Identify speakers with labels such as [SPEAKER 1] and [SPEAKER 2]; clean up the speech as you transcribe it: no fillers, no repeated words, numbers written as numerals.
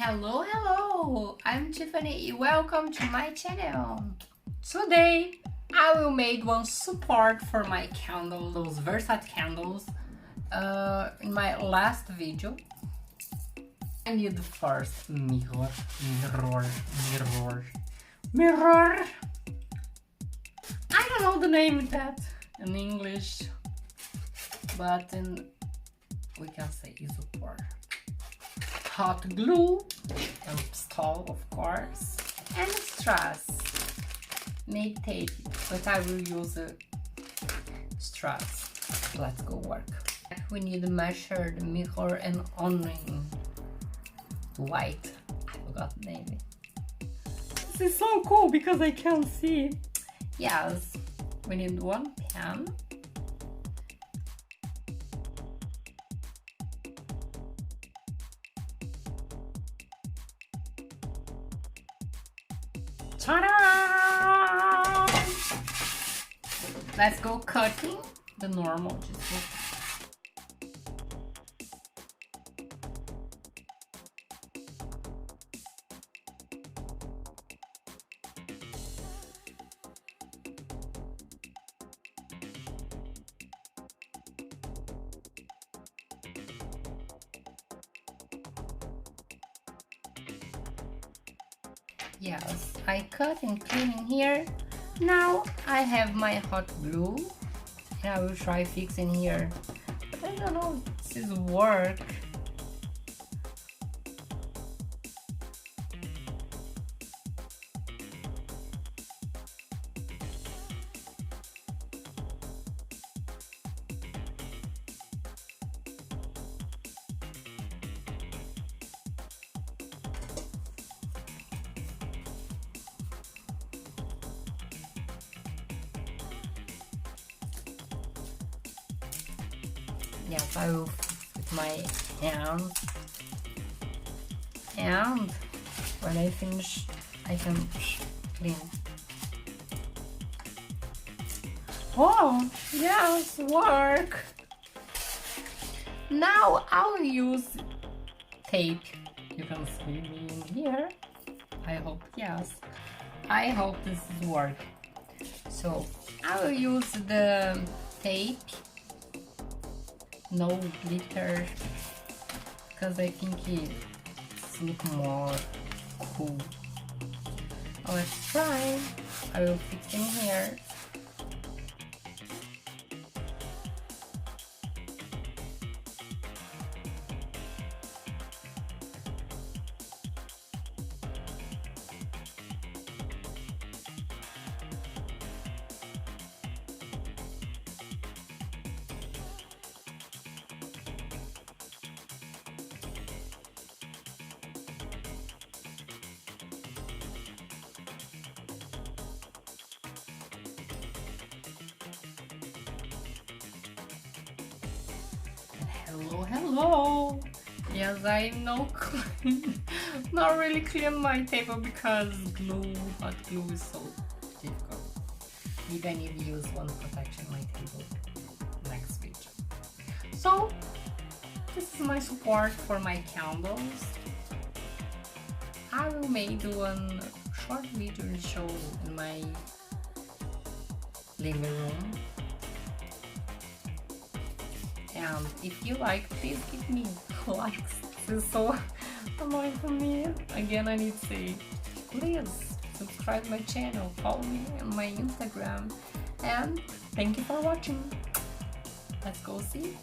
[SPEAKER 1] Hello, I'm Tiffany. Welcome to my channel. Today I will make one support for my candles, those versace candles. In my last video, I need first mirror. I don't know the name of that in English, but we can say support. Hot glue and pistol, of course, and strass. Make tape, but I will use strass. Let's go work. We need to measure the mirror and onion white. I forgot the name. This is so cool because I can't see. Yes, we need one pen. Ta-da! Let's go cutting the normal. Yes, I cut and clean in here. Now I have my hot glue and I will try fixing here. But I don't know if this will work. Yes, I will with my hand, and when I finish I can clean. Oh yes, work. Now I'll use tape. You can see me in here. I hope, yes, I hope this will work. So I will use the tape, no glitter, because I think it's look more cool. Let's try. I will fix in here. Hello. Yes, I know not really clean my table because hot glue is so difficult. Maybe I need to use one protection my table next video. So this is my support for my candles. I will make one short video and show in my living room. And if you like, please give me likes. This is so annoying for me. Again, I need to say, please subscribe my channel, follow me on my Instagram, and thank you for watching. Let's go see.